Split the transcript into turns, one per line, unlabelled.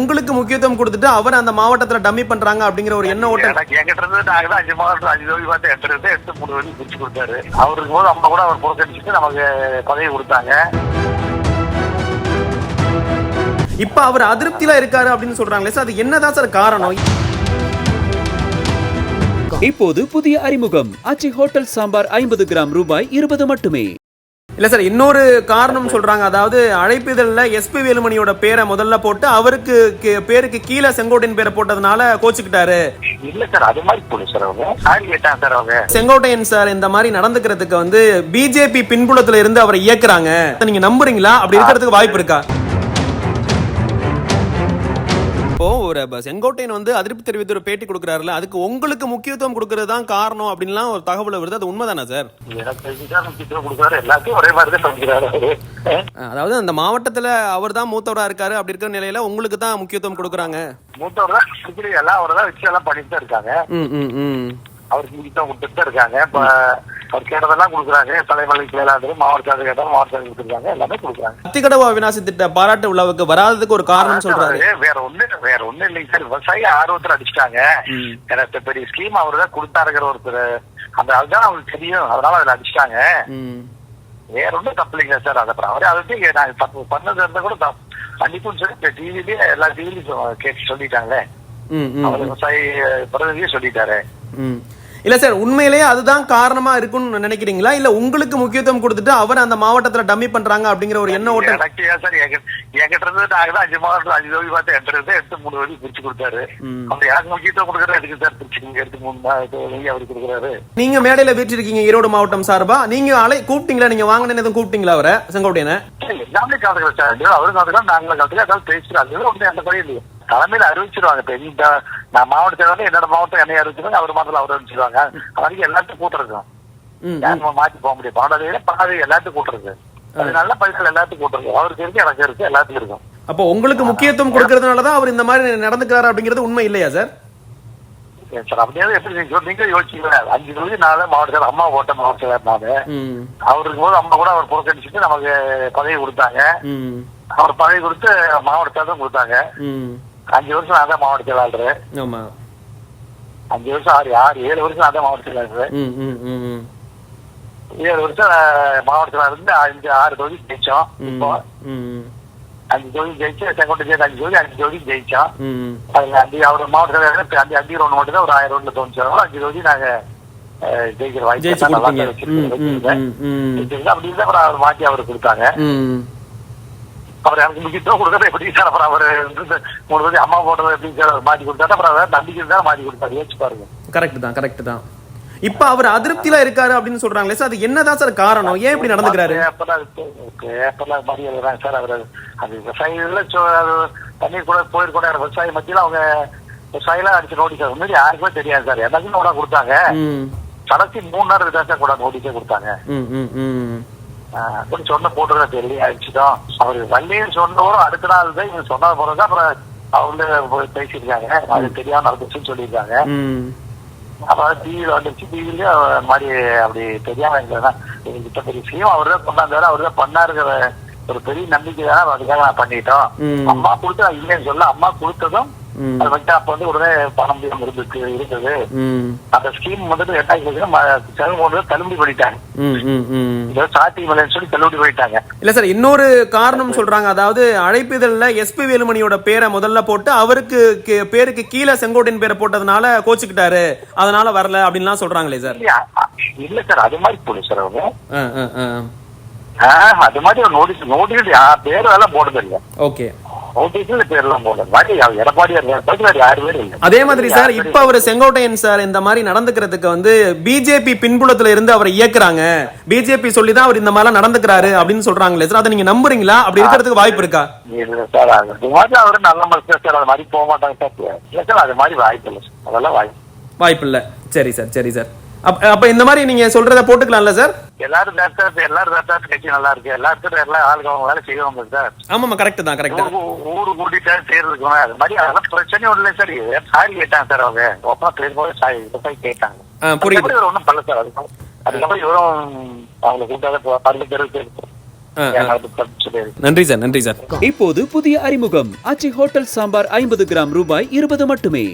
உங்களுக்கு முக்கியத்துவம் கொடுத்துட்டு அவர் அந்த மாவட்டத்துல டம்மி பண்றாங்க அப்படிங்கிற ஒரு எண்ண ஓட்டம்
என்கிட்ட இருந்து நாங்க தான் 5 மாவட்டம் 5 தொகுதி பார்த்து எடுத்து 3 வழி பிரிச்சு கொடுத்தாரு. அவருக்கு போது அம்மா கூட அவர் புறக்கணிச்சுட்டு நமக்கு பதவி கொடுத்தாங்க.
இப்ப அவர் அதிருப்தியில இருக்காரு அப்படின்னு சொல்றாங்களே சார், அது என்னதான் சார் காரணம்?
இப்போது புதிய அறிமுகம் ஆச்சி ஹோட்டல் சாம்பார் 50 கிராம் ரூபாய் 20 மட்டுமே.
இல்ல சார், இன்னொரு காரணம் சொல்றாங்க. அதாவது அழைப்பிதழ்ல எஸ்பி வேலுமணியோட பேரை முதல்ல போட்டு அவருக்கு பேருக்கு கீழே செங்கோட்டையன் பேரை போட்டதுனால கோச்சுக்கிட்டாரு.
இல்ல சார், அது மாதிரி போல சார் அவங்க சாரி கேட்டாங்க சார். அவங்க
செங்கோட்டையன் சார் இந்த மாதிரி நடந்துக்கிறதுக்கு பிஜேபி பின்புலத்துல இருந்து அவரை இயக்குறாங்க. நீங்க நம்புறீங்களா? அப்படி இருக்கிறதுக்கு வாய்ப்பு இருக்கா? ஒரு செங்கோட்டையன் அதிருப்தி தெரிவித்து ஒரு பேட்டி கொடுக்கிறாருல, அதுக்கு உங்களுக்கு முக்கியத்துவம் கொடுக்கறது தான் காரணம் அப்படின்லாம் ஒரு தகவல் வருது. அது உண்மைதானா சார்?
எல்லாத்தையும் ஒரே மாதிரி தான் பண்ணிக்கிறாரு.
அதாவது அந்த மாவட்டத்துல அவர் தான் மூத்தவரா இருக்காரு, அப்படி இருக்கிற நிலையில உங்களுக்கு தான் முக்கியத்துவம் கொடுக்குறாங்க.
மூத்தவர் தான் இப்படி எல்லாம் அவரை தான் வச்சு எல்லாம் பண்ணிட்டு தான் இருக்காங்க. அவருக்கு முக்கியத்துவம் கொடுத்துட்டு தான் இருக்காங்க. அவர் கேட்டதெல்லாம் கொடுக்குறாங்க. தலைமலை செயலாளர் மாவட்ட கேட்டாலும் மாவட்ட கொடுத்துருக்காங்க, எல்லாமே கொடுக்குறாங்க.
அத்திக்கடவு அவிநாசி திட்ட பாராட்டு விழாவுக்கு வராததுக்கு ஒரு காரணம் சொல்றாரு.
வேற ஒண்ணு இல்லைங்க சார். விவசாயி ஆர்வத்தில் அடிச்சுட்டாங்க. எனக்கு பெரிய ஸ்கீம் அவரு தான் கொடுத்தாருங்கிற ஒருத்தர் அந்த அதுதான் அவங்களுக்கு தெரியும், அதனால அதுல அடிச்சுட்டாங்க. வேற ஒன்றும் தப்பு இல்லைங்க சார். அதை அவரே அதை நான் தப்பு பண்ணது இருந்தா கூட கண்டிப்புன்னு சொல்லி டிவிலயே எல்லா டிவிலையும் கேட்டு சொல்லிட்டாங்களே. அவர் விவசாயி பிரதிநிதியே சொல்லிட்டாரு.
இல்ல சார், உண்மையிலேயே அதுதான் காரணமா இருக்குன்னு நினைக்கிறீங்களா? இல்ல உங்களுக்கு முக்கியத்துவம் கொடுத்துட்டு அவர் அந்த மாவட்டத்துல டம்மி பண்றாங்க அப்படிங்கிற ஒரு எண்ண ஓட்டம்?
சார் என்கிட்ட இருந்து நாங்க தான் 5 மாவட்டம் 5 தொகுதி பார்த்து எடுத்து 3 வழி பிரிச்சு கொடுத்தாரு. அவர் எனக்கு முக்கியத்துவம் கொடுக்கறது எதுக்கு சார் பிரிச்சு எடுத்து 3 வழி அவரு கொடுக்குறாரு.
நீங்க மேடையில வீட்டிருக்கீங்க ஈரோடு மாவட்டம் சார்பா, நீங்க கூப்பிட்டீங்களா? நீங்க வாங்கினது எதுவும் கூப்பிட்டீங்களா அவரை செங்கோட்டையனை?
எல்லாமே கலந்துக்கலாம் சார். அவரும் கலந்துக்கலாம், நாங்களும் கலந்துக்கலாம். அதாவது பேசுறாங்க எந்த குறையும் இல்லையா. தலைமையில அறிவிச்சிருவாங்க. இப்ப இந்த நான் மாவட்டத்தில் என்னோட மாவட்டம் என்னைய அறிவிச்சிருவாங்க, அவர் மாதத்துல அவர் அறிவிச்சிருவாங்க. அது எல்லாத்தையும் கூட்டுருக்கோம். மாற்றி போக முடியும். பணம் எல்லாத்தையும் கூட்டுருக்கு. அது நல்ல பைசல் எல்லாத்துக்கும் கூட்டுருக்கு. அவருக்கு இருக்கு, எனக்கு இருக்கு, எல்லாத்துக்கும் இருக்கும்.
அப்போ உங்களுக்கு முக்கியத்துவம் கொடுக்கறதுனாலதான் அவர் இந்த மாதிரி நடந்துக்கிறாரு அப்படிங்கிறது உண்மை இல்லையா சார்?
சார் அப்படியே எப்படி நீங்க யோசிச்சீங்களா? 5 தொகுதி நான் மாவட்ட அம்மா ஓட்ட மாவட்ட அவருக்கு போது அம்மா கூட அவர் புறக்கணிச்சுட்டு நமக்கு பதவி கொடுத்தாங்க. அவர் பதவி கொடுத்து மாவட்ட செயலரும் கொடுத்தாங்க. 5 வருஷம் நான் தான் மாவட்ட செயலாளர். 5 வருஷம் 7 வருஷம் நான் தான் மாவட்ட செயலாளர். 7 வருஷம் மாவட்ட செயலாளர் இருந்து 6 தொகுதி ஜெயிச்சோம். இப்போ 5 தொகுதி ஜெயிச்சு செங்கோட்டை ஜெயிச்சு 5 தொகுதி ஜெயிச்சோம். அதுல அவர் மாவட்ட செயலாளர் 5 ரோடு மட்டும் தான் ஒரு 1000 ரோட்ல தோணுச்சோம். 5 தொகுதி நாங்க ஜெயிக்கிற வாய்ப்பு அப்படி இருந்தா அவர் மாற்றி அவருக்கு கொடுத்தாங்க. அவர் எனக்கு முக்கியத்துவம் கொடுக்கறது எப்படி சார்? அப்புறம் அவர் 3 தொகுதி அம்மா போட்டதை எப்படி சார் மாற்றி கொடுத்தாரு? அப்புறம் அவர் நம்பிக்கை தான் மாற்றி கொடுத்தாரு. யோசிச்சு பாருங்க. கரெக்ட் தான்.
இப்ப அவர் அதிருப்தியில இருக்காரு அப்படின்னு சொல்றாங்களே சார், அது என்னதான் சார் காரணம்? ஏன் இப்படி நடந்துக்கிறாரு?
பேப்பர்ல மாதிரி எழுதுறாங்க சார். அவர் அது விவசாயிகள தண்ணீர் கூட போயிருக்கூட விவசாயி மத்தியில அவங்க விவசாயிலாம் அடிச்சு நோட்டீஸ் முன்னாடி யாருக்குமே தெரியாது சார். எல்லாத்தையும் கூட கொடுத்தாங்க. கடைசி 3 நாள் தான் சார் கூட நோட்டீஸே கொடுத்தாங்க. சொன்ன போட்டுறத தெரியல அடிச்சுட்டோம். அவர் வள்ளின்னு சொன்னவரும் அடுத்த நாள் தான் இவங்க சொன்ன போறதா அப்புறம் அவங்களே பேசியிருக்காங்க. அது தெரியாம நடந்துச்சுன்னு சொல்லியிருக்காங்க. அப்புறம் டிவியில வந்துருச்சு. டிவிலயும் மாதிரி அப்படி தெரியாம எங்களுக்கு பெரிய விஷயம் அவர் தான் கொண்டாந்தாரு, அவர் தான் பண்ணாருங்கிற ஒரு பெரிய நம்பிக்கை தானே. அதுக்காக நான் பண்ணிட்டோம். அம்மா கொடுத்து இல்லைன்னு சொல்ல, அம்மா கொடுத்ததும் அது வந்துட்டு அப்ப உடனே பணம் இருந்தது. அந்த ஸ்கீம் வந்துட்டு 8,000 தள்ளுபடி பண்ணிட்டாங்க. சொல்லி தள்ளுபடி பண்ணிட்டாங்க.
இல்ல சார், இன்னொரு காரணம் சொல்றாங்க. அதாவது அழைப்பிதழ்ல எஸ்பி வேலுமணியோட பேரை முதல்ல போட்டு அவருக்கு பேருக்கு கீழே செங்கோட்டையன் பேரை போட்டதுனால கோச்சுக்கிட்டாரு, அதனால வரல அப்படின்லாம் சொல்றாங்களே சார்.
இல்ல சார், அது மாதிரி போல சார் அவங்க அது மாதிரி நோட்டீஸ் பேர் எல்லாம் போடுறது இல்ல.
ஓகே, அதே மாதிரி சார் இப்ப அவர் செங்கோட்டையன் சார் இந்த மாதிரி நடந்துக்கிறதுக்கு பிஜேபி பின்புலத்துல இருந்து அவரை இயக்குறாங்க, பிஜேபி சொல்லிதான் அவர் இந்த மாதிரி நடந்துக்கிறாரு அப்படின்னு சொல்றாங்களே சார், அதை நீங்க நம்புறீங்களா? அப்படி இருக்கிறதுக்கு வாய்ப்பு இருக்கா?
இல்ல சார், அவரு நல்ல மனுஷன் சார். அது மாதிரி போக மாட்டாங்க சார். அது மாதிரி வாய்ப்பு இல்லை சார். அதெல்லாம்
வாய்ப்பு இல்ல. சரி சார். அப்ப இந்த மாதிரி நீங்க சொல்றத போட்டுக்கலாம்ல சார்?
எல்லாரும் கட்சி நல்லா இருக்கு. எல்லாருக்கும் எல்லா ஆளுங்க அவங்க வேலை செய்வாங்க சார்.
ஆமா, கரெக்ட் தான்.
ஊரு கூட்டிட்டு தேர்தலுக்கு அது மாதிரி அதெல்லாம் பிரச்சனையும் இல்லை சார். சாரி கேட்டாங்க சார். அவங்க ஒப்பா பேர் சாரி கேட்டாங்க. ஒன்னும் பண்ணல சார். அதுக்கப்புறம் இவரும் அவங்களை கூட்டாத
நன்றி சார், நன்றி சார்.
இப்போது புதிய அறிமுகம் ஆச்சி ஹோட்டல் சாம்பார் 50 கிராம் ரூபாய் 20 மட்டுமே.